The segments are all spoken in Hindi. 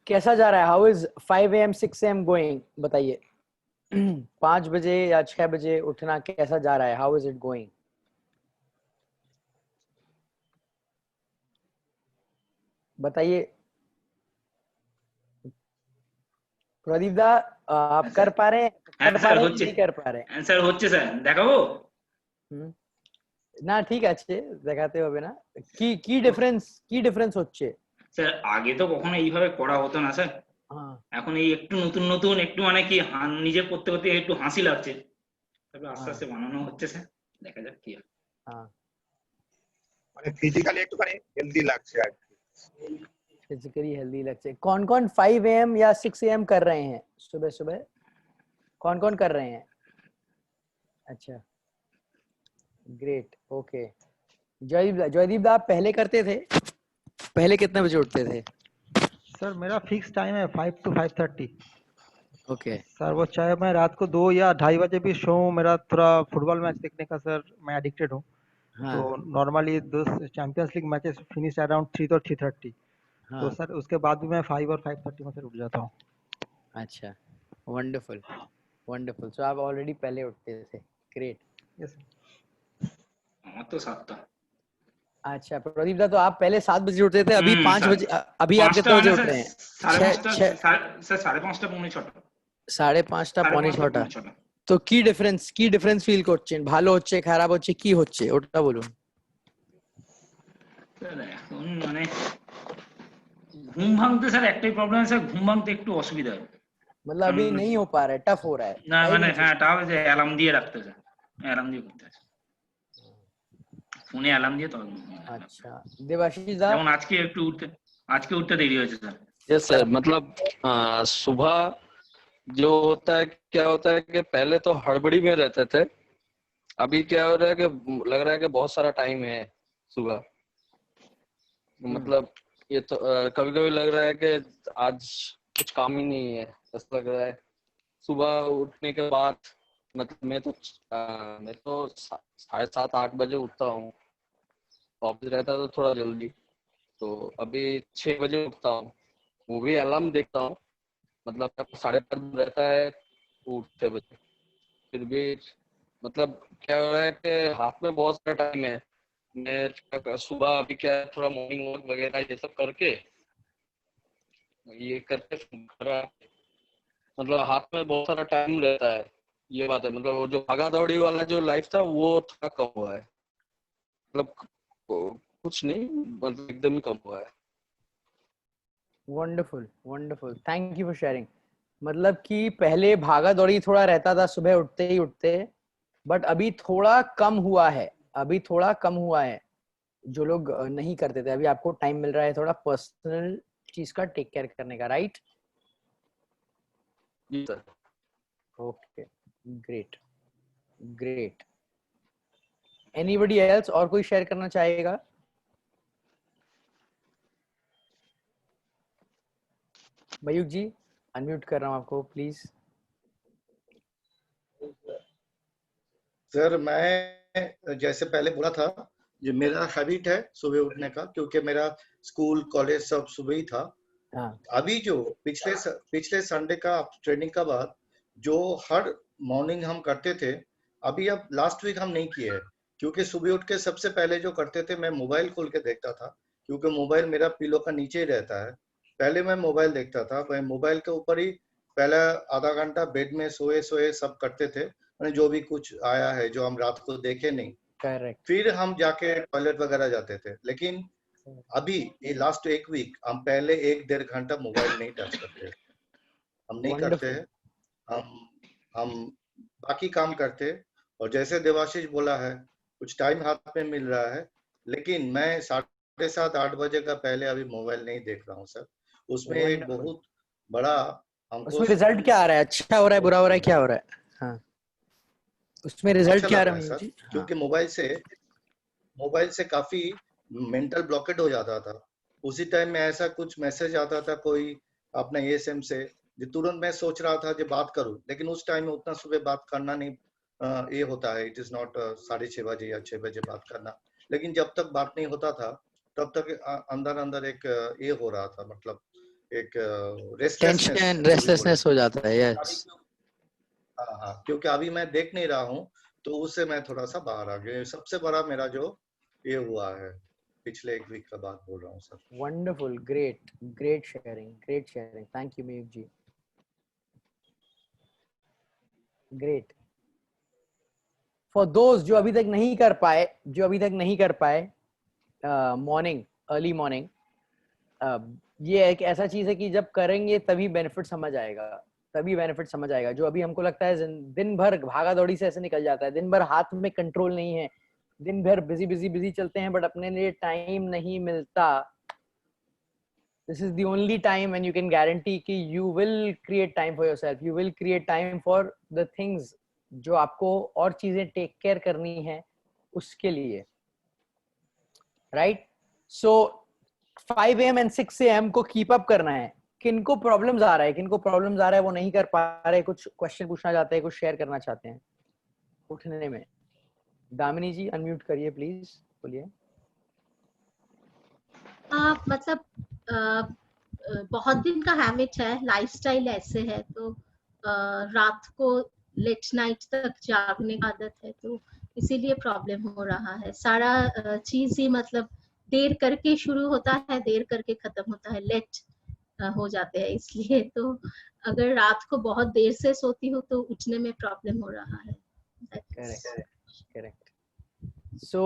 कैसा जा रहा है? How is 5 AM 6 AM going? बताइए। 5 बजे या 6 बजे उठना कैसा जा रहा है? How is it going? बताइए प्रदीप दा, आप कर पा रहे हैं? कर पा স্যার रहे हैं कि হচ্ছে नहीं कर पा रहे हैं? স্যার হচ্ছে স্যার দেখাবো না ঠিক আছে, দেখাতে হবে না। কি ডিফারেন্স হচ্ছে? স্যার আগে তো কখনো এইভাবে করা হতো না স্যার। হ্যাঁ এখন এই একটু নতুন নতুন একটু মানে কি নিজে করতে করতে একটু হাসি লাগছে, তবে আস্তে হ্যাঁ আস্তে বানানো হচ্ছে স্যার, দেখা যাক কি হয়। हाँ মানে ফিজিক্যালি একটুখানি হেলদি লাগছে আর কি। फिजिकली हेल्दी लगते। कौन कौन 5 AM या 6 AM कर रहे हैं सुबह सुबह? कौन कौन कर रहे हैं? अच्छा ग्रेट ओके। जयदीप दा, आप पहले करते थे? पहले कितने बजे उठते थे? सर मेरा फिक्स टाइम है 5 to 5:30। ओके सर वो चाहे मैं रात को 2 या 2:30 बजे भी सो, मेरा थोड़ा फुटबॉल मैच देखने का सर मैं एडिक्टेड हूँ। हाँ तो नॉर्मली दो champions league matches finish around 3 to 3:30। तो हाँ सर उसके बाद भी मैं 5 और 5:30 में सर उठ जाता हूँ। अच्छा वंडरफुल वंडरफुल। सो आप ऑलरेडी पहले उठते थे। ग्रेट। Yes sir. আমার তো 7টা। अच्छा प्रदीप दा, तो आप पहले 7 बजे उठते थे, अभी 5 স্যার बजे। अभी आप 5টা कितने बजे মানে उठ স্যার रहे हैं? 5:30টা, छः স্যার 5:30টা পৌনে 6টা, 5:30টা পৌনে 5:30টা 6টা। পৌনে 6টা। তো কি ডিফারেন্স ফিল করছেন? ভালো হচ্ছে, খারাপ হচ্ছে, কি হচ্ছে ওটা বলুন। স্যার এখন মানে ঘুম ভাঙতে স্যার একটাই প্রবলেম আছে, ঘুম ভাঙতে একটু অসুবিধা হয়। मतलब কারণ अभी नहीं हो पा रहा है, टफ हो रहा है? না टाइम মানে नहीं হ্যাঁ তাও যে অ্যালার্ম দিয়ে রাখতে স্যার, অ্যালার্ম দিয়ে করতে হয়, ফোনে অ্যালার্ম দিয়ে তখন ঘুম হয়। अच्छा देवाशीष दा। যেমন আজকে উঠতে देरी হয়েছে স্যার। यस सर, मतलब सुबह जो होता है, क्या होता है कि पहले तो हड़बड़ी में रहते थे, अभी क्या हो रहा है कि लग रहा है कि बहुत सारा टाइम है सुबह। मतलब ये तो कभी कभी लग रहा है कि आज कुछ काम ही नहीं है, ऐसा लग रहा है। सुबह उठने के बाद मतलब मैं तो 7:30-8 बजे उठता हूँ। ऑफिस रहता है तो थोड़ा जल्दी, तो अभी 6 बजे उठता हूँ, वो भी अलार्म देखता हूँ। मतलब 5:30 रहता है उठते बजे, फिर भी मतलब क्या हो रहा है कि हाथ में बहुत सारा टाइम है। मैं सुबह अभी क्या है, थोड़ा मॉर्निंग वॉक वगैरह ये सब करके ये करके घर आके, मतलब हाथ में बहुत सारा टाइम रहता है। ये बात है, मतलब वो जो भागा दौड़ी वाला जो लाइफ था वो थोड़ा कम हुआ है। मतलब कुछ नहीं, मतलब एकदम ही कम हुआ है। Wonderful wonderful, thank you for sharing. मतलब कि पहले भागा दौड़ी थोड़ा रहता था सुबह उठते ही उठते, बट अभी थोड़ा कम हुआ है। अभी थोड़ा कम हुआ है। जो लोग नहीं करते थे, अभी आपको टाइम मिल रहा है थोड़ा पर्सनल चीज का टेक केयर करने का, राइट? जी sir. Okay great great. Anybody else? और कोई शेयर करना चाहेगा? मयूक जी, अनम्यूट कर रहा हूँ आपको, प्लीज। सर मैं जैसे पहले बोला था, जो मेरा हैबिट है सुबह उठने का, क्योंकि मेरा स्कूल कॉलेज सब सुबह ही था। हाँ अभी जो पिछले संडे का ट्रेनिंग का बाद जो हर मॉर्निंग हम करते थे, अभी अब लास्ट वीक हम नहीं किए हैं। क्योंकि सुबह उठ के सबसे पहले जो करते थे, मैं मोबाइल खोल के देखता था, क्योंकि मोबाइल मेरा पिलो का नीचे ही रहता है। पहले मैं मोबाइल देखता था, मैं मोबाइल के ऊपर ही पहला आधा घंटा बेड में सोए सोए सब करते थे, जो भी कुछ आया है जो हम रात को देखे नहीं, करेक्ट। फिर हम जाके टॉयलेट वगैरह जाते थे। लेकिन अभी ये लास्ट एक वीक हम पहले 1-1.5 घंटा मोबाइल नहीं टच करते, हम नहीं करते हैं। हम बाकी काम करते। और जैसे देवाशीष बोला है, कुछ टाइम हाथ में मिल रहा है, लेकिन मैं 7:30-8 बजे का पहले अभी मोबाइल नहीं देख रहा हूँ सर। उसमें एक बहुत बड़ा हमको उसमें रिजल्ट क्या आ रहा है? अच्छा हो रहा है, बुरा हो रहा है, क्या हो रहा है? हाँ, उसमें रिजल्ट अच्छा क्या आ लग रहा रहा है है सर, जी? क्योंकि मोबाइल से काफी मेंटल ब्लॉकेट हो जाता था। उसी टाइम में ऐसा कुछ मैसेज आता था कोई अपना एएसएम से, जो तुरंत मैं सोच रहा था जो बात करूं, लेकिन उस टाइम में उतना सुबह बात करना नहीं ये होता है, इट इज नॉट 6:30 बजे या 6 बजे बात करना। लेकिन जब तक बात नहीं होता था, तब तक अंदर अंदर एक ये हो रहा था, मतलब एक टेंशन रेस्टलेसनेस हो जाता है। यस हाँ हाँ, क्योंकि अभी मैं देख नहीं रहा हूँ तो उससे मैं थोड़ा सा बाहर आ गया। सबसे बड़ा मेरा जो ये हुआ है पिछले एक वीक का बात बोल रहा हूँ sir. Wonderful, great sharing, thank you Mayukh ji, great. For दोस्त जो अभी तक नहीं कर पाए मॉर्निंग, अर्ली मॉर्निंग, ये एक ऐसा चीज है कि जब करेंगे तभी बेनिफिट समझ आएगा। जो अभी हमको लगता है दिन भर भागा दौड़ी से ऐसे निकल जाता है, दिन भर हाथ में कंट्रोल नहीं है, दिन भर बिजी चलते हैं, बट अपने लिए टाइम नहीं मिलता। This is the only time when you can guarantee कि you will create time for yourself, you will create time for the things जो आपको और चीजें टेक केयर करनी है उसके लिए, right? So 5 AM and 6 AM को कीप अप करना है। किनको प्रॉब्लम्स आ रहा है वो नहीं कर पा रहे, कुछ क्वेश्चन पूछना चाहते हैं, कुछ शेयर करना चाहते हैं उठने में। दामिनी जी अनम्यूट करिए प्लीज, बोलिए। मतलब बहुत दिन का हैबिट है, लाइफस्टाइल ऐसे है, तो रात को लेट नाइट तक जागने की आदत है, तो इसीलिए प्रॉब्लम हो रहा है। सारा चीज ही मतलब देर करके शुरू होता है, देर करके खत्म होता है, लेट हो जाते हैं, इसलिए तो अगर रात को बहुत देर से सोती हूँ तो उठने में प्रॉब्लम हो रहा है। करेक्ट। सो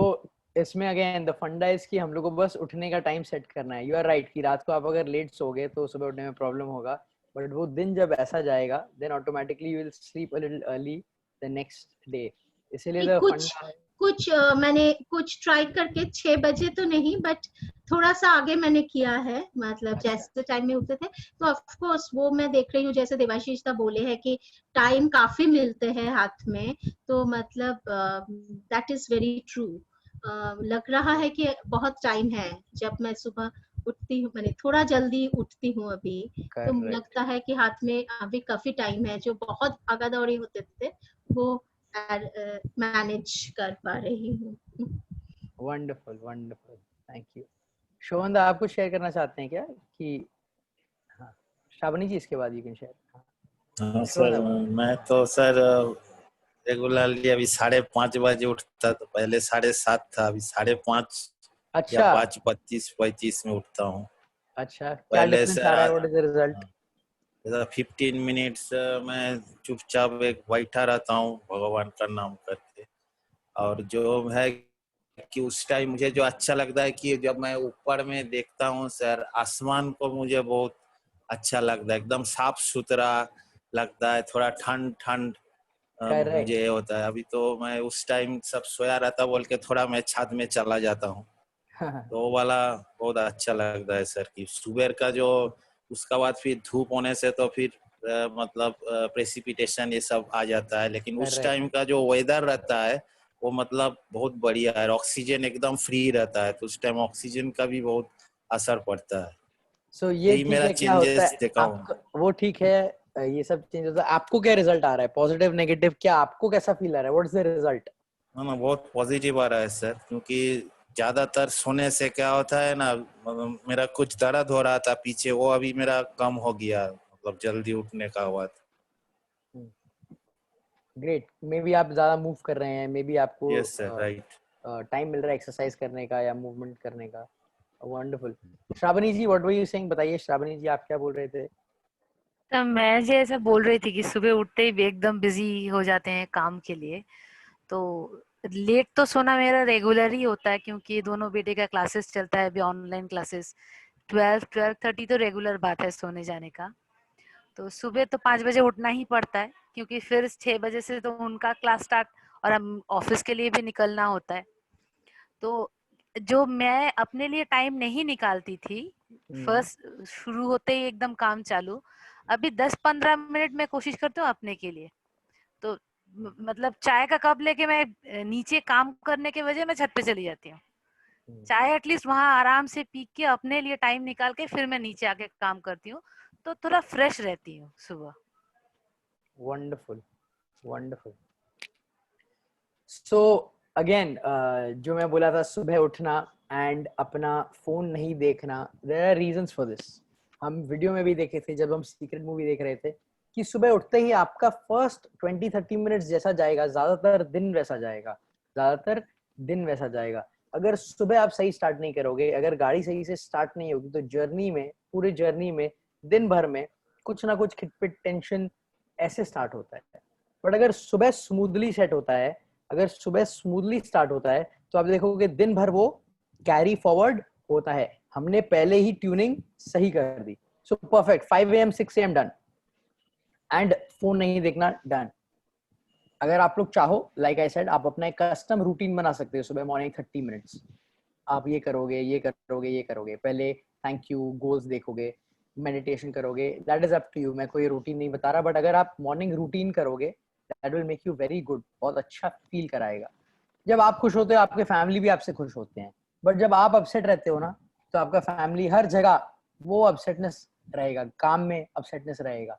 इसमें अगेन द फंडा इज कि हम लोग को बस उठने का टाइम सेट करना है। यू आर राइट कि रात को आप अगर लेट सोगे तो सुबह उठने में प्रॉब्लम होगा, बट वो दिन जब ऐसा जाएगा then automatically you will sleep a little early the next day. इसीलिए द फंडा है कुछ मैंने कुछ ट्राई करके 6 बजे तो नहीं, बट थोड़ा सा आगे मैंने किया है, मतलब जैसे टाइम में उठते थे, तो ऑफ कोर्स वो मैं देख रही हूँ, जैसे देवाशीष दा बोले हैं कि टाइम काफी मिलते हैं हाथ में, तो मतलब दैट इज वेरी ट्रू। लग रहा है कि बहुत टाइम है। जब मैं सुबह उठती हूँ, मैंने थोड़ा जल्दी उठती हूँ अभी, तो लगता है कि हाथ में अभी काफी टाइम है। जो बहुत भागा दौड़ी होते थे वो मैनेज कर पा रही हूँ। Wonderful, thank you. शोभन दा आप कुछ शेयर करना चाहते हैं क्या? कि हाँ श्रावणी जी इसके बाद यू कैन शेयर। हाँ सर, मैं तो सर रेगुलरली अभी 5:30 बजे उठता, तो पहले 7:30 था, अभी 5:30 अच्छा या 5:32-35 में उठता हूँ। अच्छा, क्या डिफरेंस आ रहा है? What is the result? 15 minutes मैं चुपचाप एक बैठा रहता हूँ भगवान का नाम करके, और जो है कि उस टाइम मुझे जो अच्छा लगता है कि जब मैं ऊपर में देखता हूँ सर, आसमान को मुझे बहुत अच्छा लगता है, एकदम साफ सुथरा लगता है, थोड़ा ठंड मुझे होता है। अभी तो मैं उस टाइम सब सोया रहता बोल के थोड़ा मैं छत में चला जाता हूँ, तो वो वाला बहुत अच्छा लगता है सर कि सुबह का जो, उसका बाद फिर धूप होने से तो फिर मतलब प्रेसिपिटेशन ये सब आ जाता है, लेकिन उस टाइम का जो वेदर रहता है वो मतलब बहुत बढ़िया है, ऑक्सीजन एकदम फ्री रहता है, तो उस टाइम ऑक्सीजन का भी बहुत असर पड़ता है। सो ये ठीक मेरा है, क्या होता है देखा वो ठीक है, ये सब चेंज होता है। आपको क्या रिजल्ट आ रहा है, पॉजिटिव नेगेटिव, क्या आपको कैसा फील आ रहा है? What is the result? ना बहुत पॉजिटिव आ रहा है सर, क्योंकि ज्यादातर सोने से क्या होता है ना, मतलब मेरा कुछ दर्द हो रहा था पीछे, वो अभी मेरा कम हो गया, मतलब जल्दी उठने का बाद। ग्रेट। मे बी आप ज्यादा मूव कर रहे हैं, मे बी आपको यस सर, राइट, टाइम मिल रहा है एक्सरसाइज करने का या मूवमेंट करने का। Wonderful. Shravani ji what were you saying? बताइए श्रावणी जी, आप क्या बोल रहे थे? तो मैं जैसा बोल रही थी कि सुबह उठते ही एकदम बिजी हो जाते हैं काम के लिए, तो लेट तो सोना मेरा रेगुलर ही होता है, क्योंकि दोनों बेटे का क्लासेस चलता है अभी, ऑनलाइन क्लासेस। 12-12:30 तो रेगुलर बात है सोने जाने का। तो सुबह तो 5 बजे उठना ही पड़ता है, क्योंकि फिर 6 बजे से तो उनका क्लास स्टार्ट, और हम ऑफिस के लिए भी निकलना होता है। तो जो मैं अपने लिए टाइम नहीं निकालती थी, फर्स्ट शुरू होते ही एकदम काम चालू, अभी 10-15 मिनट में कोशिश करती हूँ अपने के लिए। तो मतलब चाय का कप लेके मैं नीचे काम करने के वजह मैं छत पे चली जाती हूँ, चाय एटलीस्ट वहां आराम से पी के अपने लिए टाइम निकाल के फिर मैं नीचे आके काम करती हूँ, तो थोड़ा फ्रेश रहती हूँ सुबह। वंडरफुल। सो अगेन जो मैं बोला था सुबह उठना, एंड अपना फोन नहीं देखना, there are reasons for this. हम वीडियो में भी देखे थे जब हम सीक्रेट मूवी देख रहे थे कि सुबह उठते ही आपका फर्स्ट 20-30 मिनट्स जैसा जाएगा, ज्यादातर दिन वैसा जाएगा, ज्यादातर दिन वैसा जाएगा। अगर सुबह आप सही स्टार्ट नहीं करोगे, अगर गाड़ी सही से स्टार्ट नहीं होगी, तो जर्नी में, पूरे जर्नी में, दिन भर में कुछ ना कुछ खिटपिट, टेंशन ऐसे स्टार्ट होता है। बट अगर सुबह स्मूथली सेट होता है, अगर सुबह स्मूथली स्टार्ट होता है, तो आप देखोगे दिन भर वो कैरी फॉरवर्ड होता है। हमने पहले ही ट्यूनिंग सही कर दी। So perfect, 5 AM 6 AM done, and phone नहीं देखना डन। अगर आप लोग चाहो, लाइक आई सेड, आप अपना एक कस्टम रूटीन बना सकते हो। सुबह मॉर्निंग 30 मिनट्स आप ये करोगे, ये करोगे, ये करोगे, पहले थैंक यू, गोल्स देखोगे, मेडिटेशन करोगे, that is up to you. मैं कोई रूटीन नहीं बता रहा, बट अगर आप मॉर्निंग रूटीन करोगे that will make you very good, बहुत अच्छा फील कराएगा। जब आप खुश होते हो, आपके फैमिली भी आपसे खुश होते हैं। बट जब आप अपसेट रहते हो ना, तो आपका फैमिली हर जगह वो अपसेटनेस रहेगा, काम में अपसेटनेस रहेगा।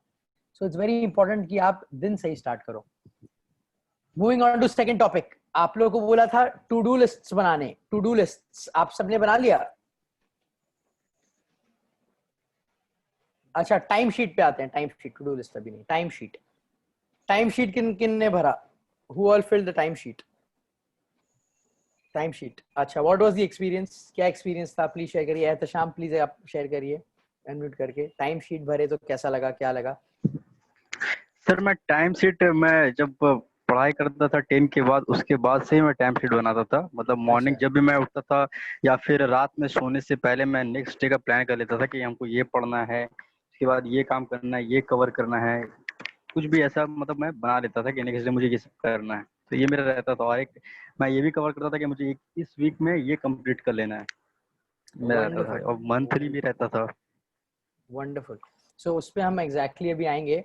सो इट्स वेरी इंपॉर्टेंट कि आप दिन सही स्टार्ट करो। Moving on to second topic, आप लोगों को बोला था टू डू लिस्ट्स बनाने। टू डू लिस्ट्स आप सबने बना लिया? अच्छा, टाइम शीट पे आते हैं। Time sheet, to do list अभी नहीं, टाइम शीट। टाइम शीट किन किन ने भरा? Who all filled the time sheet? Time sheet, अच्छा, व्हाट वाज द एक्सपीरियंस? क्या एक्सपीरियंस था? प्लीज शेयर करिए। एहतशाम प्लीज आप शेयर करिए अनम्यूट करके। टाइम शीट भरे तो कैसा लगा, क्या लगा? सर मैं टाइम शीट, मैं जब पढ़ाई करता था 10 के बाद, उसके बाद से ही मैं टाइम शीट बनाता था। मतलब मॉर्निंग अच्छा। जब भी मैं उठता था या फिर रात में सोने से पहले मैं नेक्स्ट डे का प्लान कर लेता था कि हमको ये पढ़ना है, उसके बाद ये काम करना है, ये कवर करना है, कुछ भी ऐसा मतलब मैं बना लेता था कि नेक्स्ट डे मुझे ये सब करना है। तो ये मेरा रहता था। और एक मैं ये भी कवर करता था कि मुझे इस वीक में ये कंप्लीट कर लेना है, मेरा रहता था। और मंथली भी रहता था। वंडरफुल। सो उस पे हम एग्जैक्टली अभी आएंगे।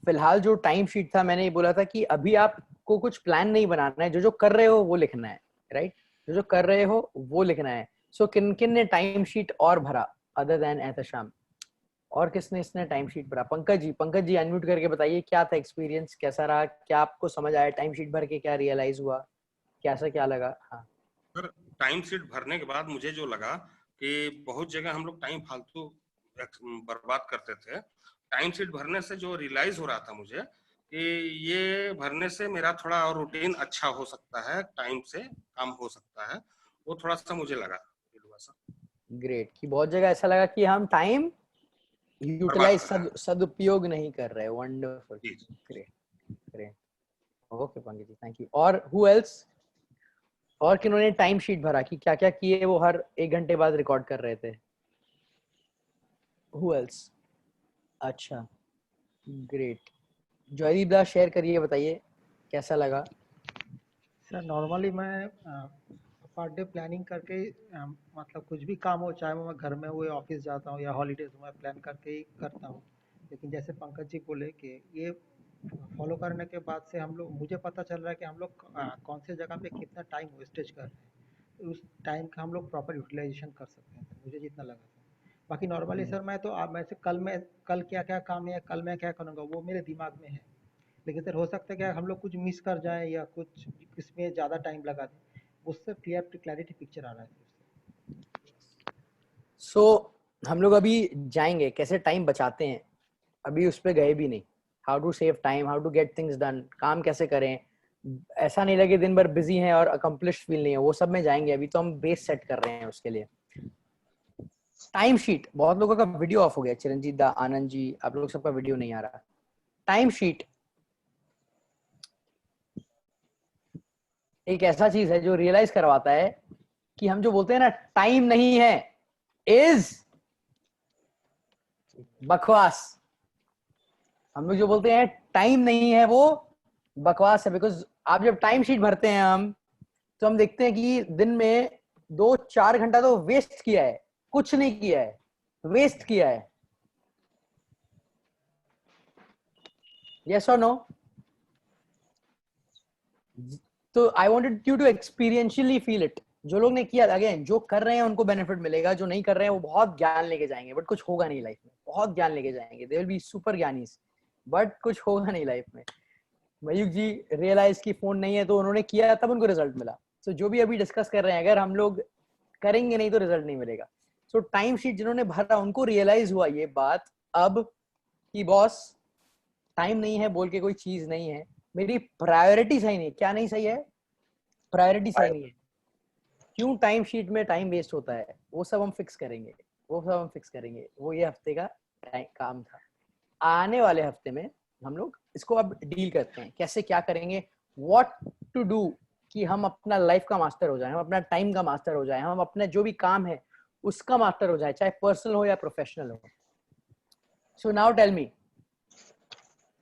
फिलहाल जो टाइम शीट था, मैंने ये बोला था कि अभी आपको कुछ प्लान नहीं बनाना है, जो जो कर रहे हो वो लिखना है, राइट? जो जो कर रहे हो वो लिखना है। सो किन किन ने टाइम शीट और भरा अदर देन एहतशाम? और किसने इसने टाइम शीट भरा? पंकज जी, पंकज जी अनम्यूट करके बताइए क्या था एक्सपीरियंस, कैसा रहा, क्या आपको समझ आया टाइम शीट भर के, क्या रियलाइज हुआ, कैसा क्या लगा? हाँ सर, टाइम शीट भरने के बाद मुझे जो लगा कि बहुत जगह हम लोग टाइम फालतू बर्बाद करते थे। टाइम शीट भरने से जो रियलाइज हो रहा था मुझे कि ये भरने से मेरा थोड़ा और रूटीन अच्छा हो सकता है, टाइम से काम हो सकता है, वो थोड़ा सा मुझे लगा। ग्रेट, कि बहुत जगह ऐसा लगा कि हम टाइम यूटिलाइज, सदुपयोग नहीं कर रहे। Wonderful, great great, okay Pankaj ji, thank you. और हु एल्स? और किन्होंने टाइम शीट भरा कि क्या क्या किए वो हर 1 घंटे बाद रिकॉर्ड कर रहे थे? Who else? अच्छा, ग्रेट। जॉयदीप दा शेयर करिए, बताइए कैसा लगा? सर नॉर्मली मैं पर डे प्लानिंग करके मतलब कुछ भी काम हो, चाहे वो मैं घर में हुए, ऑफिस जाता हूँ या हॉलीडेज में, प्लान करके ही करता हूँ। लेकिन जैसे पंकज जी बोले कि ये फॉलो करने के बाद से हम लोग, मुझे पता चल रहा है कि हम लोग कौन से जगह पे कितना टाइम वेस्टेज कर रहे हैं, उस टाइम का हम लोग प्रॉपर यूटिलाइजेशन कर सकते हैं, मुझे जितना लगा था। बाकी नॉर्मली सर मैं तो मैं से कल क्या क्या काम है, कल मैं क्या करूँगा, वो मेरे दिमाग में है। लेकिन सर हो सकता है कि हम लोग कुछ मिस कर जाए या कुछ इसमें ज़्यादा टाइम लगा दें, उससे क्लैरिटी पिक्चर आ रहा है। सो हम लोग अभी जाएंगे कैसे टाइम बचाते हैं, अभी उस पर गए भी नहीं। How to save time, how to get things done, काम कैसे करें, ऐसा नहीं लगे दिन भर बिजी हैं और अकम्प्लिश्ड फील नहीं है, वो सब में जाएंगे। अभी तो हम बेस सेट कर रहे हैं उसके लिए। टाइम शीट, बहुत लोगों का वीडियो ऑफ हो गया, चिरंजीत दा, आनंद जी, आप लोग सबका वीडियो नहीं आ रहा। टाइम शीट एक ऐसा चीज है जो रियलाइज करवाता है कि हम जो बोलते हैं ना टाइम नहीं है, इज बकवास। हम लोग जो बोलते हैं टाइम नहीं है वो बकवास है। बिकॉज आप जब टाइम शीट भरते हैं हम, तो हम देखते हैं कि दिन में 2-4 घंटा तो वेस्ट किया है, कुछ नहीं किया है, वेस्ट किया है। यस और नो? तो I wanted you to experientially feel it. जो लोग ने किया, अगेन जो कर रहे हैं उनको बेनिफिट मिलेगा, जो नहीं कर रहे हैं वो बहुत ज्ञान लेके जाएंगे, बट कुछ होगा नहीं लाइफ में। बहुत ज्ञान लेके जाएंगे, they will be super Giani's, but कुछ होगा नहीं लाइफ में। मयूख जी रियलाइज की फोन नहीं है तो उन्होंने किया, तब उनको रिजल्ट मिला। तो जो भी अभी डिस्कस कर रहे हैं, अगर हम लोग करेंगे नहीं तो रिजल्ट नहीं मिलेगा। सो टाइम शीट जिन्होंने भरा उनको रियलाइज हुआ ये बात अब कि बॉस टाइम नहीं है बोल के कोई चीज नहीं है, मेरी प्रायोरिटी सही नहीं है। क्या नहीं सही है? प्रायोरिटी सही नहीं है। क्यों टाइम शीट में टाइम वेस्ट होता है वो सब हम फिक्स करेंगे, वो ये हफ्ते का काम था। आने वाले हफ्ते में हम लोग इसको अब डील करते हैं, कैसे क्या करेंगे, व्हाट टू डू कि हम अपना लाइफ का मास्टर हो जाए, हम अपना टाइम का मास्टर हो जाए, हम अपने जो भी काम है उसका मास्टर हो जाए, चाहे पर्सनल हो या प्रोफेशनल हो। So now tell me,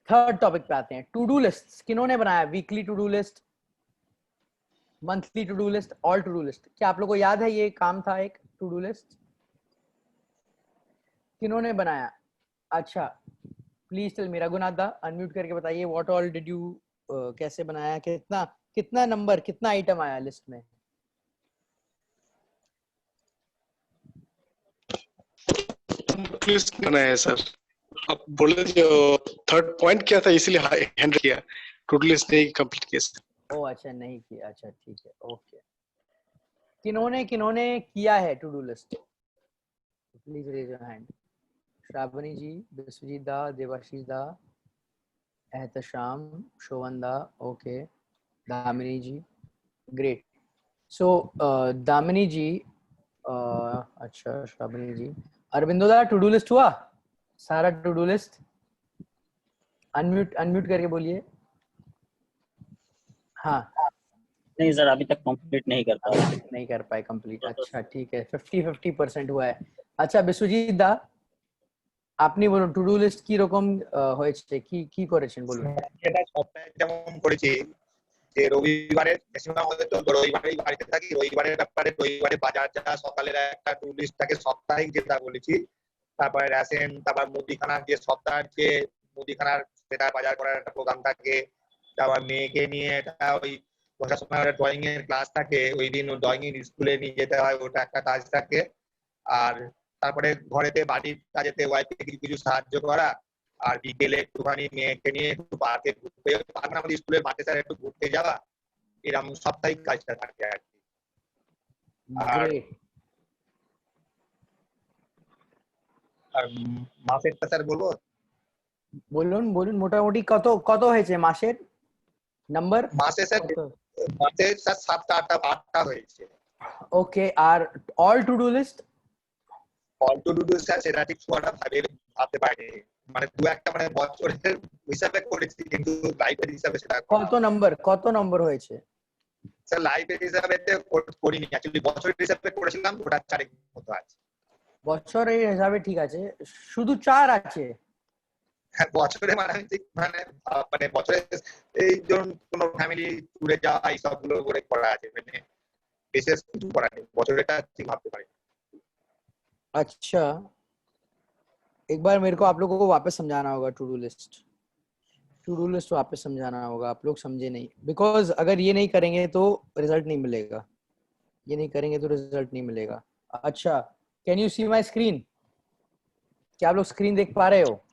third topic पे आते हैं, टू डू लिस्ट। किन्होंने बनाया weekly to do list, monthly to do list, all to do list? क्या आप लोगों को याद है ये काम था एक टू डू लिस्ट? किन्होंने बनाया? अच्छा प्लीज टेल मी, रघुनाथ दा अनम्यूट करके बताइए व्हाट ऑल डिड यू, कैसे बनाया, कितना नंबर, कितना आइटम आया लिस्ट में? लिस्ट बनाया है सर। आप बोले जो थर्ड पॉइंट क्या था इसलिए हैंडल किया, टू डू लिस्ट नहीं कंप्लीट किया सर। ओ अच्छा नहीं किया, अच्छा ठीक है ओके। किन्होंने किया है to do list? Please raise your hand. Shravani ji, Biswajit da, Debashish da, Ehtesham, Shobhan da, okay, Damini ji, great. So Damini ji, अच्छा श्रावणी जी, अरविंदो दा टू डू लिस्ट हुआ सारा? टू डू लिस्ट अनम्यूट करके बोलिए। हाँ नहीं सर अभी तक कंप्लीट नहीं कर पाए कंप्लीट। अच्छा ठीक है, 50% हुआ है। अच्छा বিশ্বজিৎ দা আপনি বলুন টু ডু লিস্ট কি রকম হয়েছে, কি করেছেন বলুন। এটা সপ্তাহে যেমন করেছি যে রবিবারে ম্যাক্সিমাম আমাদের তো রবিবারেই বাড়িতে থাকি, রবিবারের ব্যাপারে রবিবারে বাজার যা সকালের একটা টু লিস্ট থাকে সাপ্তাহিক যেটা বলেছি, তারপরে রেশন, তারপর মুদিখানার যে সপ্তাহের যে মুদিখানার সেটা বাজার করার একটা প্রোগ্রাম থাকে, তারপর মেয়েকে নিয়ে এটা ওই বসার সময় ড্রয়িং এর ক্লাস থাকে, ওই দিন ড্রয়িং এর স্কুলে নিয়ে যেতে হয়, ওটা একটা কাজ থাকে। আর তারপরে ঘরেতে বাড়ির কাজেতে ওয়াইফকে কিছু কিছু সাহায্য করা, আর বিকেলে একটুখানি মেয়েকে নিয়ে একটু পার্কে ঘুরতে, আমাদের স্কুলের মাঠে স্যার একটু ঘুরতে যাওয়া, এরকম সাপ্তাহিক কাজটা থাকে আর কি। আর মাসেরটা স্যার বলবো? বলুন মোটামুটি কত হয়েছে মাসের নাম্বার? মাসে স্যার 7টা হয়েছে। ওকে, আর all to do list? All to do sir সেটা ঠিক পুরোটা ভাবতে পারিনি, মানে দু একটা মানে বছরের হিসাবে করেছি কিন্তু লাইফের হিসাবে সেটা কত নম্বর হয়েছে স্যার? লাইফের হিসাবে করিনি, অ্যাকচুয়ালি বছরের হিসাবে করেছিলাম, ওটা 4 মতো আছে। বছরের হিসাবে ঠিক আছে, শুধু 4 আছে? হ্যাঁ বছরে মানে বছরে এই ধরুন কোনো ফ্যামিলি ট্যুরে যাওয়া এই সবগুলো করে করা আছে, মানে বিশেষ কিছু করা নেই, বছরেটা ঠিক ভাবতে পারি। अच्छा एक बार मेरे को आप लोगों को वापस समझाना होगा टू डू लिस्ट वापस समझाना होगा, आप लोग समझे नहीं, बिकॉज अगर ये नहीं करेंगे तो रिजल्ट नहीं मिलेगा, अच्छा can you see my screen? क्या आप लोग स्क्रीन देख पा रहे हो?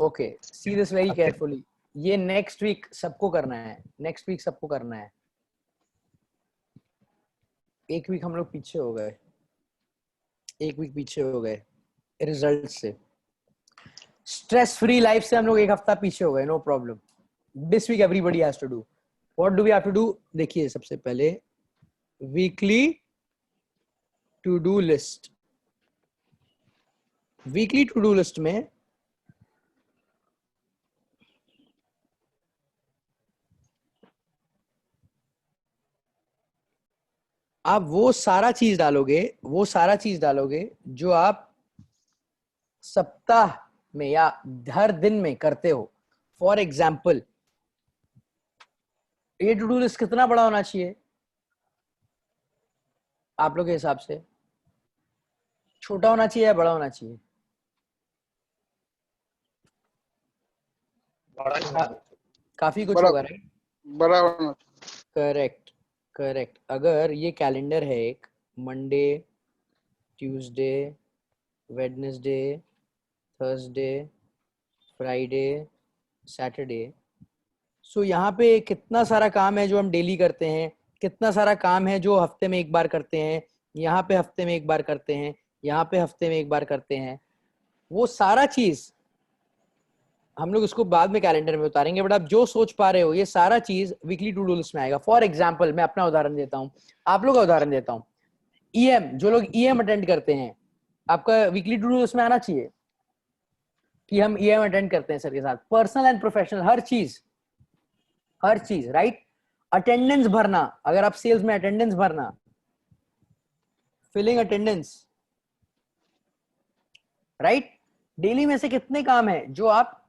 Okay, see this very carefully. ये नेक्स्ट वीक सबको करना है, एक वीक हम लोग पीछे हो गए रिजल्ट से, स्ट्रेस फ्री लाइफ से हम लोग एक हफ्ता पीछे हो गए, no problem. This week everybody has to do, what do we have to do? देखिए सबसे पहले वीकली टू डू लिस्ट, में आप वो सारा चीज डालोगे जो आप सप्ताह में या हर दिन में करते हो। फॉर एग्जाम्पल ये टू डू लिस्ट कितना बड़ा होना चाहिए आप लोग के हिसाब से? छोटा होना चाहिए या बड़ा होना चाहिए? काफी कुछ होगा, राइट? बड़ा होना। करेक्ट। अगर ये कैलेंडर है एक, Monday, Tuesday, Wednesday, Thursday, Friday, Saturday, so यहाँ पे कितना सारा काम है जो हम डेली करते हैं, कितना सारा काम है जो हफ्ते में एक बार करते हैं, यहाँ पे हफ्ते में एक बार करते हैं, यहाँ पे हफ्ते में एक बार करते हैं, वो सारा चीज हम लोग उसको बाद में कैलेंडर में उतारेंगे, बट आप जो सोच पा रहे हो ये सारा चीज वीकली टू डू लिस्ट में आएगा। फॉर एग्जाम्पल मैं अपना उदाहरण देता हूँ, आप लोग का उदाहरण देता हूँ। EM, जो लोग EM अटेंड करते हैं, आपका वीकली टू डू लिस्ट में आना चाहिए कि हम EM अटेंड करते हैं सर के साथ। पर्सनल एंड प्रोफेशनल, हर चीज राइट। अटेंडेंस भरना, अगर आप सेल्स में अटेंडेंस भरना, फिलिंग अटेंडेंस, राइट। डेली में से कितने काम है जो आप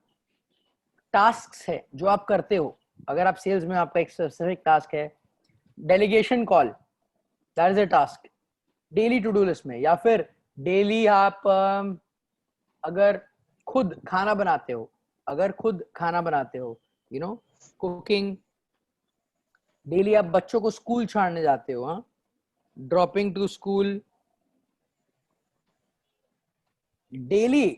टास्क्स है जो आप करते हो। अगर आप सेल्स में आपका एक स्पेसिफिक टास्क है, delegation call, that is a task daily to do list में। या फिर डेली आप अगर खुद खाना बनाते हो, यू नो कुकिंग, डेली आप बच्चों को स्कूल छोड़ने जाते हो, हाँ, ड्रॉपिंग टू स्कूल, डेली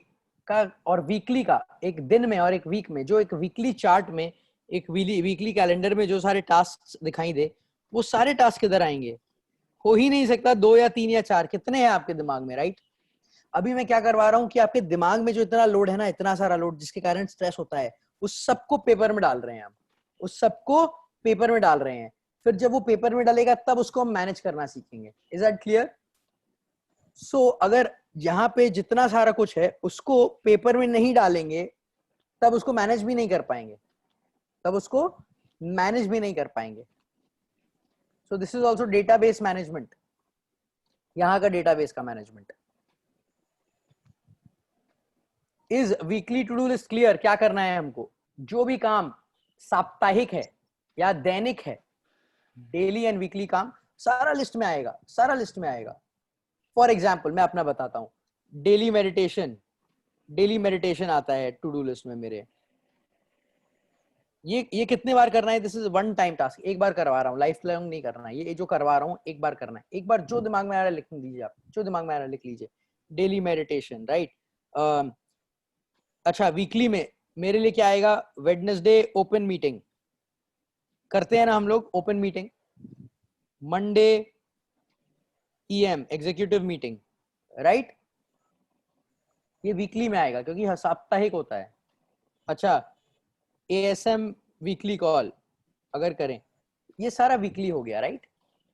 का और वीकली का, एक दिन में और एक वीक में, जो एक वीकली चार्ट में, एक वीकली कैलेंडर में जो सारे टास्क दिखाई दे, वो सारे टास्क किधर आएंगे। हो ही नहीं सकता 2 या 3 या 4, कितने हैं आपके दिमाग में, राइट। अभी मैं क्या करवा रहा हूं कि आपके दिमाग में जो इतना लोड है ना, इतना सारा लोड जिसके कारण स्ट्रेस होता है, उस सबको पेपर में डाल रहे हैं हम, उस सबको पेपर में डाल रहे हैं। फिर जब वो पेपर में डालेगा तब उसको हम मैनेज करना सीखेंगे। Is that clear? सो अगर यहाँ पे जितना सारा कुछ है उसको पेपर में नहीं डालेंगे तब उसको मैनेज भी नहीं कर पाएंगे, so this is also database management, यहाँ का डेटाबेस का management. Is weekly to do list clear? क्या करना है हमको? जो भी काम साप्ताहिक है या दैनिक है, डेली एंड वीकली काम सारा लिस्ट में आएगा, फॉर एग्जाम्पल मैं अपना बताता हूं। डेली मेडिटेशन आता है टू डू लिस्ट में मेरे। ये कितने बार करना है? This is one time task, एक बार करवा रहा हूँ, लाइफ लॉन्ग नहीं करना है। ये जो करवा रहा हूँ एक बार करना है, एक बार जो दिमाग में आ रहा है लिख दीजिए, आप जो दिमाग में आ रहा है लिख लीजिए, डेली मेडिटेशन, राइट। अच्छा, वीकली में मेरे लिए क्या आएगा? वेडनेसडे ओपन मीटिंग करते हैं ना हम लोग, open meeting. Monday EM executive meeting, right. ये वीकली में आएगा क्योंकि साप्ताहिक होता है। अच्छा, ASM वीकली कॉल अगर करें, ये सारा वीकली हो गया, राइट।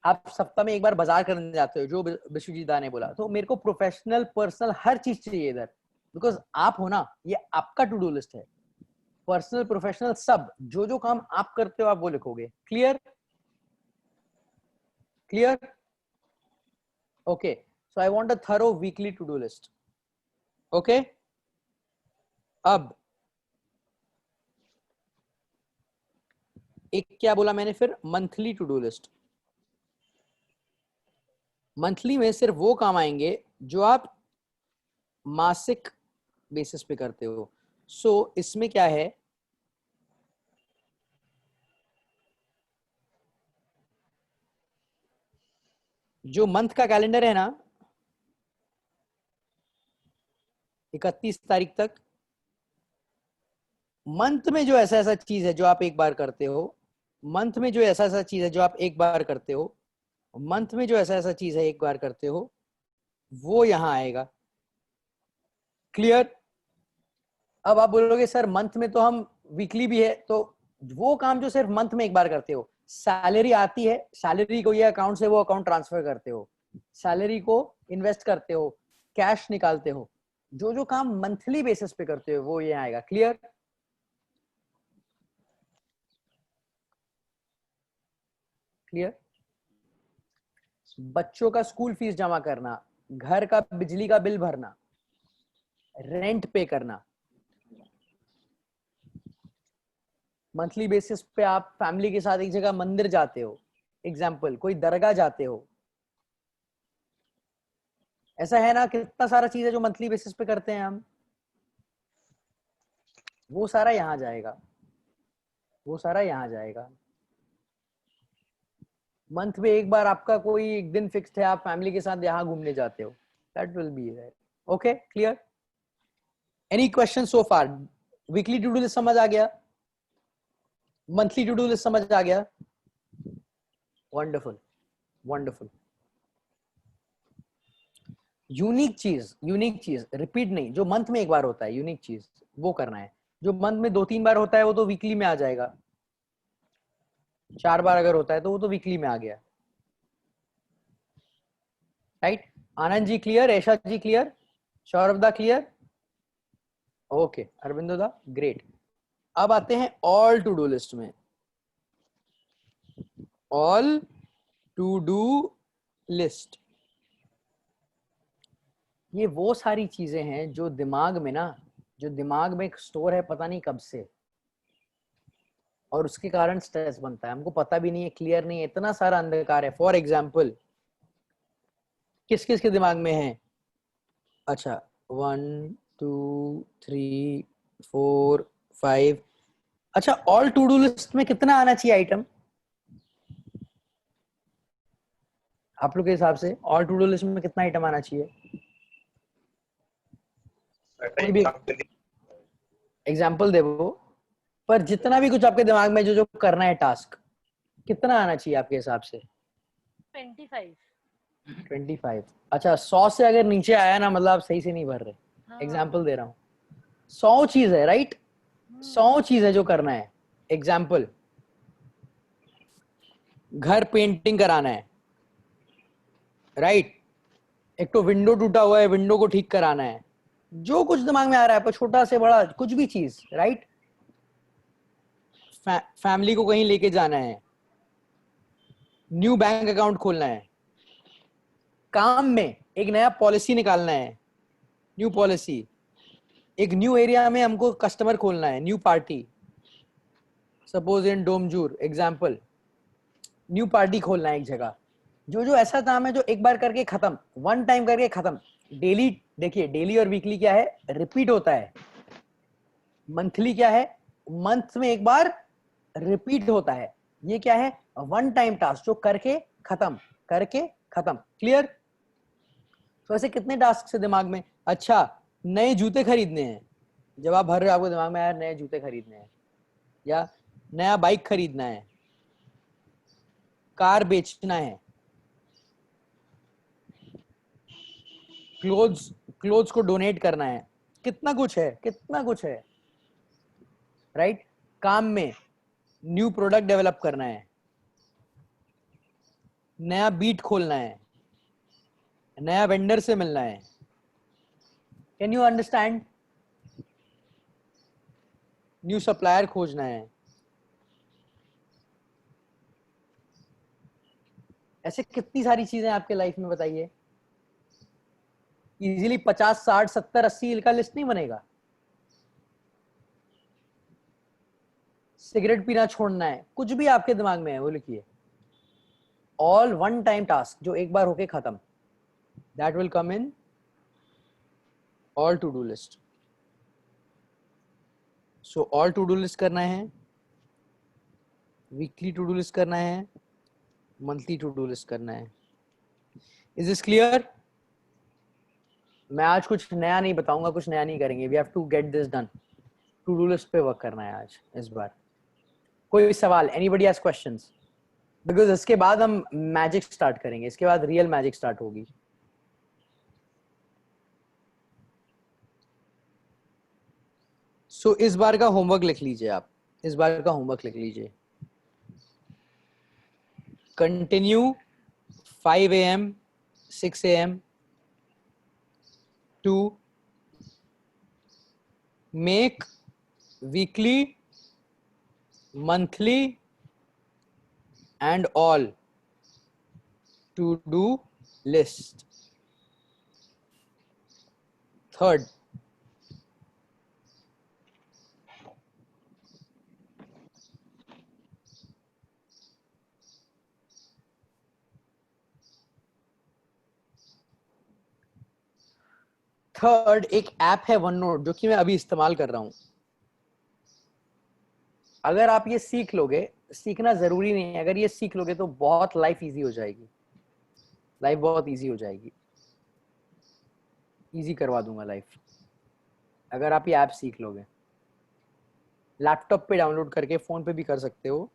आप सप्ताह में एक बार बाजार करने जाते हो, जो विश्वजीत दा ने बोला। तो मेरे को प्रोफेशनल पर्सनल हर चीज चाहिए इधर, बिकॉज आप हो ना, ये आपका टू डू लिस्ट है। पर्सनल प्रोफेशनल सब, जो काम आप करते हो आप वो लिखोगे। Clear? Okay, so I want a thorough weekly to-do list. Okay? अब एक क्या बोला मैंने फिर? Monthly to do list. Monthly में सिर्फ वो काम आएंगे जो आप मासिक बेसिस पे करते हो। सो इसमें क्या है, जो मंथ का कैलेंडर है ना, 31 तारीख तक, मंथ में जो ऐसा चीज है जो आप एक बार करते हो, मंथ में जो ऐसा चीज है जो आप एक बार करते हो, मंथ में जो ऐसा चीज है एक बार करते हो, वो यहां आएगा। क्लियर? अब आप बोलोगे सर मंथ में तो हम वीकली भी है, तो वो काम जो सिर्फ मंथ में एक बार करते हो, सैलरी आती है, सैलरी को ये अकाउंट से वो अकाउंट ट्रांसफर करते हो, सैलरी को इन्वेस्ट करते हो, कैश निकालते हो, जो काम मंथली बेसिस पे करते हो वो ये आएगा। क्लियर? बच्चों का स्कूल फीस जमा करना, घर का बिजली का बिल भरना, रेंट पे करना, मंथली बेसिस पे आप फैमिली के साथ एक जगह मंदिर जाते हो, एग्जाम्पल कोई दरगाह जाते हो, ऐसा है ना। कितना सारा चीज है जो मंथली बेसिस पे करते हैं हम, वो सारा यहां जाएगा। मंथ में एक बार आपका कोई एक दिन फिक्स्ड है, आप फैमिली के साथ यहाँ घूमने जाते हो, that will be there. Okay, clear? Any question so far? Weekly to do list समझ आ गया? मंथली टू डू लिस्ट समझ आ गया? Wonderful wonderful. यूनिक चीज रिपीट नहीं, जो मंथ में एक बार होता है यूनिक चीज वो करना है। जो मंथ में 2-3 बार होता है वो तो वीकली में आ जाएगा, 4 बार अगर होता है तो वो तो वीकली में आ गया, राइट? आनंद जी क्लियर, ऐशा जी क्लियर, सौरभ दा क्लियर, ओके, अरविंदो दा ग्रेट। अब आते हैं ऑल टू डू लिस्ट में। ऑल टू डू लिस्ट, ये वो सारी चीजें हैं जो दिमाग में एक स्टोर है पता नहीं कब से, और उसके कारण स्ट्रेस बनता है। हमको पता भी नहीं है, क्लियर नहीं है, इतना सारा अंधकार है। फॉर एग्जाम्पल किस किस के दिमाग में है? अच्छा 1 2 3 4 5। अच्छा ऑल टू डू लिस्ट में कितना आना चाहिए आइटम आप लोग के हिसाब से? ऑल टू डू लिस्ट में कितना आइटम आना चाहिए? कोई भी एग्जाम्पल दे वो, पर जितना भी कुछ आपके दिमाग में जो जो करना है टास्क, कितना आना चाहिए आपके हिसाब से? 25। अच्छा 100 से अगर नीचे आया ना, मतलब आप सही से नहीं भर रहे। एग्जाम्पल दे रहा हूँ, 100 चीज है, राइट? 100 चीज है जो करना है। एग्जाम्पल, घर पेंटिंग कराना है, राइट? एक तो विंडो टूटा हुआ है, विंडो को ठीक कराना है, जो कुछ दिमाग में आ रहा है, पर छोटा से बड़ा कुछ भी चीज, राइट? फैमिली को कहीं लेके जाना है, न्यू बैंक अकाउंट खोलना है, काम में एक नया पॉलिसी निकालना है, न्यू पॉलिसी, एक न्यू एरिया में हमको कस्टमर खोलना है, new party, suppose in Domjur example, new party खोलना है एक जगह। जो जो ऐसा काम है जो एक बार करके खत्म, वन टाइम करके खत्म। डेली देखिए, डेली और वीकली क्या है? रिपीट होता है। मंथली क्या है? मंथ में एक बार रिपीट होता है। ये क्या है? वन टाइम टास्क जो करके खत्म, करके खत्म। क्लियर? तो ऐसे कितने टास्क से दिमाग में? अच्छा नए जूते खरीदने हैं, जब आप भर रहे हो आपको दिमाग में आया नए जूते खरीदने हैं, या नया बाइक खरीदना है, कार बेचना है, क्लोथ्स को डोनेट करना है, कितना कुछ है, कितना कुछ है, राइट? काम में न्यू प्रोडक्ट डेवलप करना है, नया बीट खोलना है, नया वेंडर से मिलना है। Can you understand? New supplier खोजना है। ऐसे कितनी सारी चीजें आपके लाइफ में, बताइए। इजीली 50 60 70 80 का लिस्ट नहीं बनेगा। सिगरेट पीना छोड़ना है, कुछ भी आपके दिमाग में है वो लिखिए। ऑल वन टाइम टास्क जो एक बार होके खत्म, that will come in all to do list. So all to do list करना है, वीकली टू डू लिस्ट करना है, मंथली टू डू लिस्ट करना है। Is this clear? मैं आज कुछ नया नहीं बताऊंगा, कुछ नया नहीं करेंगे। We have to get this done. To do list पे वर्क करना है आज, इस बार। कोई सवाल? Anybody has questions? बिकॉज इसके बाद हम मैजिक स्टार्ट करेंगे, इसके बाद रियल मैजिक स्टार्ट होगी। सो इस बार का होमवर्क लिख लीजिए आप, इस बार का होमवर्क लिख लीजिए। Continue 5 AM 6 AM to make weekly, monthly and all to do list. Third, एक ऐप है वन नोट, जो कि मैं अभी इस्तेमाल कर रहा हूं। अगर आप ये सीख लोगे, सीखना जरूरी नहीं है, अगर ये सीख लोगे तो बहुत लाइफ इजी हो जाएगी, लाइफ बहुत इजी हो जाएगी, इजी करवा दूंगा लाइफ अगर आप ये ऐप सीख लोगे। लैपटॉप पे डाउनलोड करके, फोन पे भी कर सकते हो,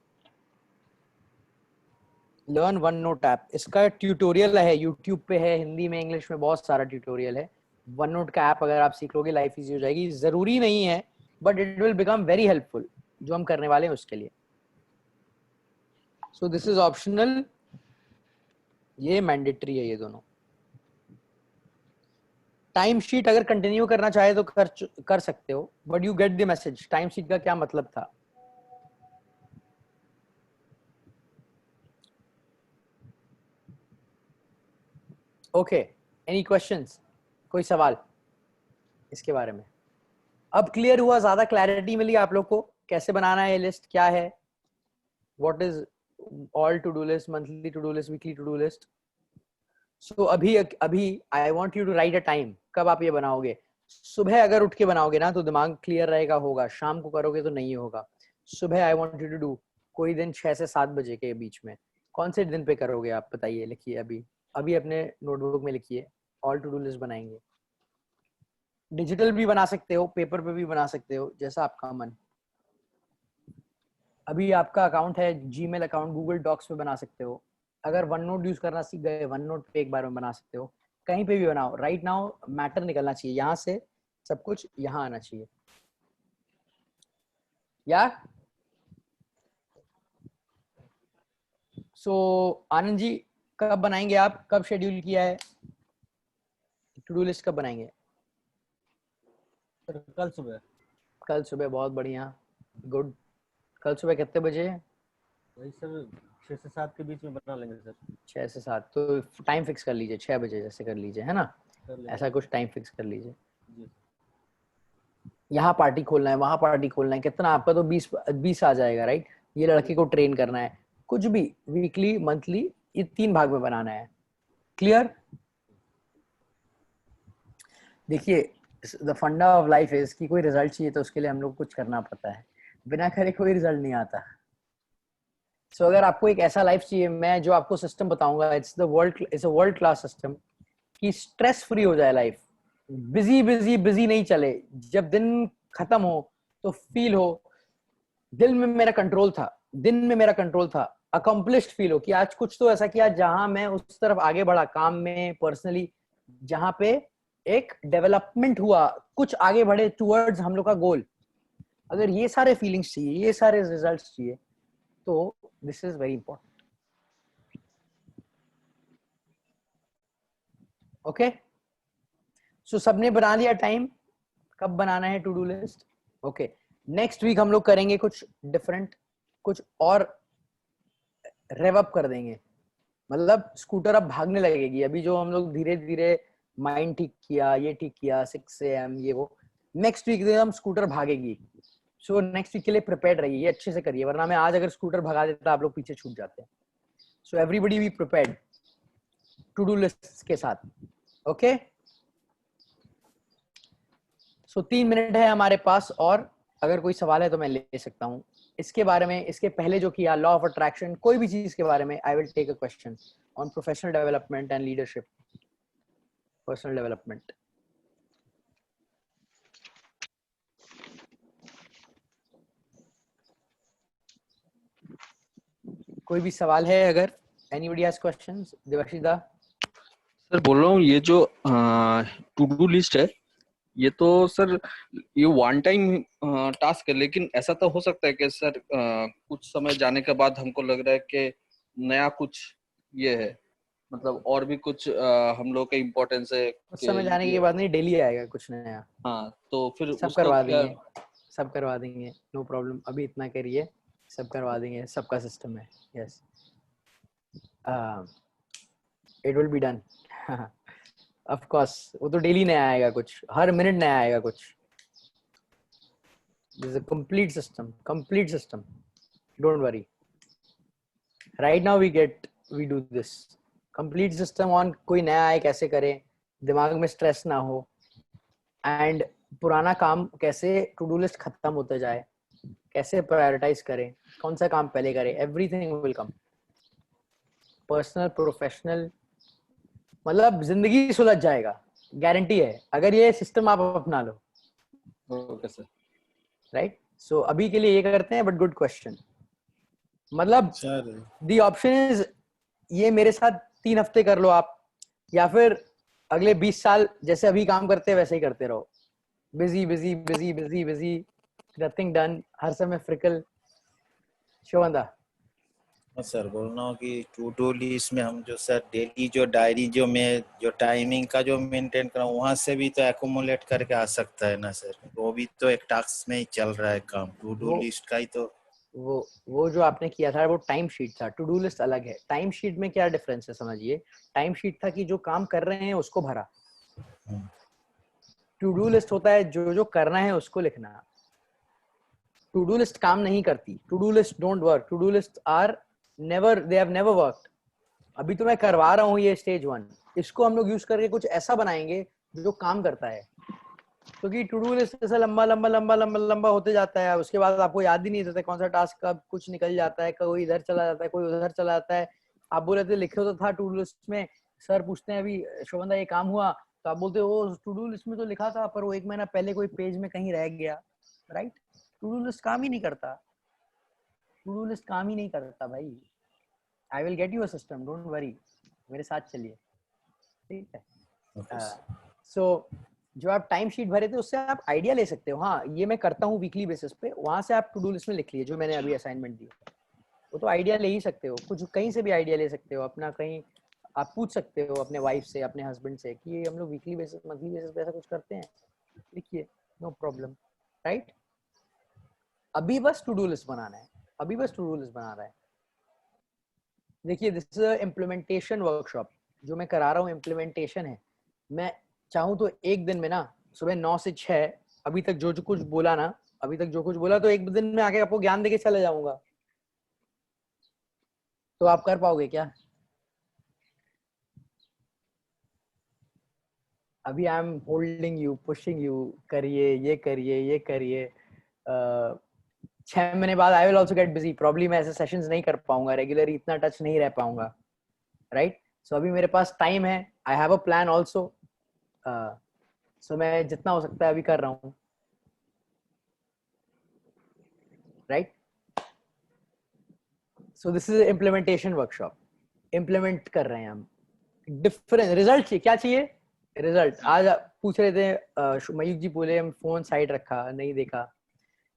लर्न वन नोट ऐप, इसका ट्यूटोरियल है यूट्यूब पे, है हिंदी में इंग्लिश में, बहुत सारा ट्यूटोरियल है। वन नोट का ऐप अगर आप सीख लोगे लाइफ इजी हो जाएगी। जरूरी नहीं है but it will become very helpful जो हम करने वाले हैं उसके लिए। सो दिस इज ऑप्शनल, ये मैंडेटरी है ये दोनों। टाइम शीट अगर कंटिन्यू करना चाहे तो कर सकते हो, but you get the message time sheet का क्या मतलब था। ओके, एनी क्वेश्चंस, कोई सवाल इसके बारे में? अब क्लियर हुआ, ज्यादा क्लैरिटी मिली आप लोग को कैसे बनाना है ये लिस्ट, क्या है, what is all to do list, monthly to do list, weekly to do list. So अभी I want you to write a time, कब आप ये बनाओगे। सुबह अगर उठ के बनाओगे ना तो दिमाग क्लियर रहेगा, होगा। शाम को करोगे तो नहीं होगा। सुबह I want you to do, कोई दिन 6 से 7 बजे के बीच में। कौन से दिन पे करोगे आप बताइए, लिखिए अभी अपने नोटबुक में लिखिए। ऑल टू डू लिस्ट बनाएंगे। डिजिटल भी बना सकते हो, पेपर पे भी बना सकते हो, जैसा आपका मन। अभी आपका अकाउंट है जीमेल अकाउंट, गूगल डॉक्स पे बना सकते हो। अगर वन नोट यूज करना सीख गए, वन नोट पे एक बार में बना सकते हो। कहीं पे भी बनाओ, राइट नाउ मैटर निकलना चाहिए यहाँ से, सब कुछ यहाँ आना चाहिए। या सो आनंद जी, कब बनाएंगे आप, कब शेड्यूल किया है टू डू लिस्ट, कब बनाएंगे? कल सुबह। कल सुबह, बहुत बढ़िया, गुड। कल सुबह कितने बजे? वही सर 6 से 7 के बीच में बना लेंगे सर। 6 से 7, तो टाइम फिक्स कर लीजिए, 6 बजे जैसे कर लीजिए, है ना, ऐसा कुछ टाइम फिक्स कर लीजिए। यहाँ पार्टी खोलना है, वहाँ पार्टी खोलना है, कितना आपका तो 20 आ जाएगा, राइट। ये लड़के को ट्रेन करना है, कुछ भी, वीकली मंथली, ये 3 भाग में बनाना है। क्लियर? देखिए द फंडा ऑफ लाइफ इज कि कोई रिजल्ट चाहिए तो उसके लिए हम लोग कुछ करना पड़ता है, बिना करे कोई रिजल्ट नहीं आता। सो अगर आपको एक ऐसा लाइफ चाहिए, मैं जो आपको सिस्टम बताऊंगा, it's a world class system कि स्ट्रेस फ्री हो जाए लाइफ, बिजी नहीं चले। जब दिन खत्म हो तो फील हो दिल में मेरा कंट्रोल था, दिन में मेरा कंट्रोल था, अकम्प्लिश्ड फील हो कि आज कुछ तो ऐसा किया जहां मैं उस तरफ आगे बढ़ा, काम में, पर्सनली, जहां पे एक डेवलपमेंट हुआ, कुछ आगे बढ़े टुवर्ड्स हम लोग का गोल। अगर ये सारे फीलिंग्स चाहिए, ये सारे रिजल्ट्स चाहिए, तो this is very important. Okay, so सबने बना लिया टाइम, कब बनाना है to do list. Okay, next week हम लोग करेंगे कुछ डिफरेंट, कुछ और रेव अप कर देंगे, मतलब स्कूटर अब भागने लगेगी। अभी जो हम लोग धीरे धीरे माइंड ठीक किया, ये ठीक किया, 6 AM ये वो, नेक्स्ट वीक हम स्कूटर भागेगी। सो नेक्स्ट वीक के लिए प्रिपेयर्ड रहिए, अच्छे से करिए, वरना मैं आज अगर स्कूटर भगा देता आप लोग पीछे छूट जाते हैं। So everybody be prepared to do list के साथ। ओके, सो 3 मिनट है हमारे पास, और अगर कोई सवाल है तो मैं ले सकता हूँ इसके बारे में, इसके पहले जो किया, लॉ ऑफ अट्रैक्शन, कोई भी चीज के बारे में। I will take a question on professional development and leadership, personal development. कोई भी सवाल है अगर? Anybody has questions? देवाशीष दा। सर बोल रहा हूँ, ये जो टू डू लिस्ट है, ये तो सर ये वन टाइम टास्क है, लेकिन ऐसा तो हो सकता है कि सर कुछ समय जाने के बाद हमको लग रहा है कि नया कुछ ये है, मतलब और भी कुछ हम लोग का इम्पोर्टेंस है। कुछ समय जाने के बाद नहीं, डेली आएगा कुछ नया। हाँ, तो फिर सब करवा देंगे, सब करवा देंगे, नो प्रॉब्लम। अभी इतना करिए, सब करवा देंगे, सबका सिस्टम है। Yes, it will be done. Of course, वो तो डेली नया आएगा, कुछ हर मिनट नया आएगा कुछ। This is a complete system, don't worry. Right now we do this complete system on, कोई नया आए कैसे करें, दिमाग में स्ट्रेस ना हो, एंड पुराना काम कैसे टू डू लिस्ट खत्म होते जाए, कैसे प्रायोरिटाइज करें, कौन सा काम पहले करें, everything will come. Personal, professional, मतलब जिंदगी सुलझ जाएगा, गारंटी है, अगर ये सिस्टम आप अपना लो। Okay sir, right. सो अभी के लिए ये करते हैं, बट गुड क्वेश्चन। मतलब द ऑप्शन इज ये मेरे साथ 3 हफ्ते कर लो आप, या फिर अगले 20 साल जैसे अभी काम करते हैं वैसे ही करते रहो, busy busy busy busy busy, nothing done, हर समय फ्रिकल। शोभंदा सर बोल रहा हूँ कि टू डू लिस्ट में हम जो सर डेली जो डायरी जो मैं जो टाइमिंग का जो मेंटेन कर रहा हूँ वहाँ से भी तो एक्यूमुलेट करके आ सकता है ना सर, वो भी तो एक टास्क में ही चल रहा है काम, टू डू लिस्ट का ही तो। वो जो आपने किया था वो टाइम शीट था, टू डू लिस्ट अलग है। टाइम शीट में क्या डिफरेंस है समझिए, टाइम शीट था कि जो काम कर रहे हैं उसको भरा, टू डू लिस्ट होता है जो जो करना है उसको लिखना। टू डू लिस्ट काम नहीं करती, to do list don't work, to do list are never, they have never worked. अभी तो मैं करवा रहा हूँ ये स्टेज 1, इसको हम लोग यूज करके कुछ ऐसा बनाएंगे जो काम करता है, क्योंकि टू डू लिस्ट ऐसा लंबा लंबा लंबा लंबा लंबा होते जाता है, उसके बाद आपको याद ही नहीं रहता कौन सा टास्क कब कुछ निकल जाता है, कोई इधर चला जाता है कोई उधर चला जाता है। आप बोले थे लिखे तो था टू डू लिस्ट में, सर पूछते हैं अभी शोभंदा ये काम हुआ, तो आप बोलते हो टू डू लिस्ट में तो लिखा था पर वो 1 महीना पहले कोई पेज में कहीं रह गया, राइट? टू डू लिस्ट काम ही नहीं करता, टू डू लिस्ट काम ही नहीं करता भाई। I will get you a system, don't worry, मेरे साथ चलिए, ठीक है? सो जो आप टाइम शीट भरे थे उससे आप आइडिया ले सकते हो, हाँ ये मैं करता हूँ वीकली बेसिस पे, वहां से आप टू डू लिस्ट में लिख लिए जो मैंने अभी असाइनमेंट दी, वो तो आइडिया ले ही सकते हो, कुछ कहीं से भी आइडिया ले सकते हो अपना, कहीं आप पूछ सकते हो अपने वाइफ से अपने हस्बैंड से कि ये हम लोग वीकली बेसिस मंथली बेसिस पे ऐसा कुछ करते हैं, लिखिए, नो प्रॉब्लम, राइट? अभी बस टू डू लिस्ट बनाना है, अभी बस टू डू लिस्ट बना रहा है। देखिए दिस इज इम्प्लीमेंटेशन वर्कशॉप जो मैं करा रहा हूँ, इम्प्लीमेंटेशन है। मैं चाहूँ तो एक दिन में ना सुबह 9 से 6 अभी तक जो कुछ बोला ना, अभी तक जो कुछ बोला तो एक दिन में आके आपको ज्ञान देके चले जाऊंगा, तो आप कर पाओगे क्या? अभी I am holding you, pushing you, करिए ये करिए ये करिए। 6 महीने बाद I will also get busy, probably मैं ऐसे सेशंस नहीं कर पाऊंगा, रेगुलरली इतना टच नहीं रह पाऊंगा, राइट? सो अभी मेरे पास टाइम है, I have a plan also, so मैं जितना हो सकता है अभी कर रहा हूँ, right? So this is implementation workshop, implement कर रहे हैं हम। डिफरेंट रिजल्ट चाहिए, क्या चाहिए? रिजल्ट। आज पूछ रहे थे मयूख जी बोले हम फोन साइड रखा नहीं देखा,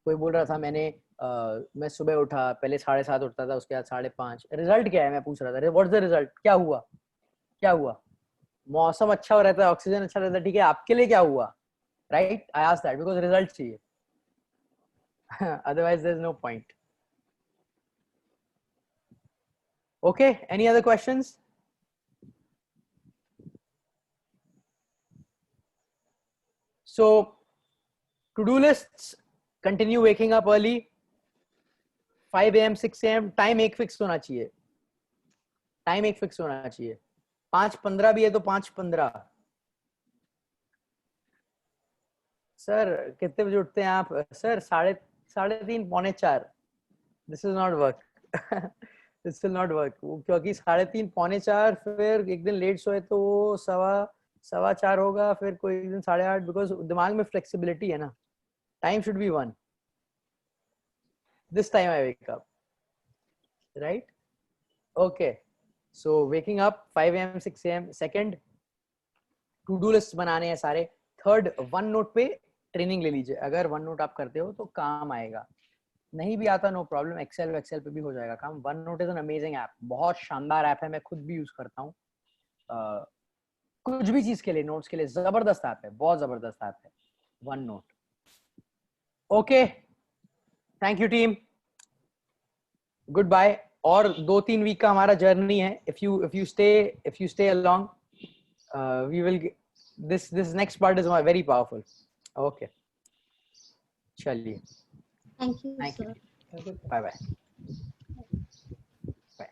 कोई बोल रहा था मैं सुबह उठा, पहले 7:30 उठता था, उसके बाद 5:30। रिजल्ट क्या है मैं पूछ रहा था, व्हाट्स द रिजल्ट, क्या हुआ? क्या हुआ? मौसम अच्छा हो रहता है, ऑक्सीजन अच्छा रहता है, ठीक है, आपके लिए क्या हुआ, right? I asked that because result चाहिए, otherwise there's no point. Okay, any other questions? So to-do lists, continue waking up early, 5 AM 6 AM, time एक फिक्स होना चाहिए, टाइम एक फिक्स होना चाहिए। 5:15 भी है तो 5:15। सर कितने बजे उठते हैं आप? सर 3:30 पौने 4। This is not work, this will not work, क्योंकि 3:30 पौने 4, फिर एक दिन लेट सोए तो वो 4:15 होगा, फिर कोई एक दिन 8:30, बिकॉज दिमाग में फ्लेक्सिबिलिटी है ना। Time should be 1, this time I wake up, right? Okay, so waking up 5 AM 6 AM, second to do list बनाने हैं सारे, थर्ड वन नोट पे ट्रेनिंग ले लीजिए, अगर वन नोट आप करते हो तो काम आएगा, नहीं भी आता नो प्रॉब्लम, एक्सेल पे भी हो जाएगा काम। One note is an amazing app, बहुत शानदार ऐप है, मैं खुद भी यूज करता हूँ, कुछ भी चीज के लिए, नोट्स के लिए जबरदस्त ऐप है, बहुत जबरदस्त ऐप है one note. Okay, thank you team, good bye. और 2-3 वीक का हमारा जर्नी है, if you stay along, we will, this next part is very powerful. Okay, चलिए, thank you sir, bye bye. Bye.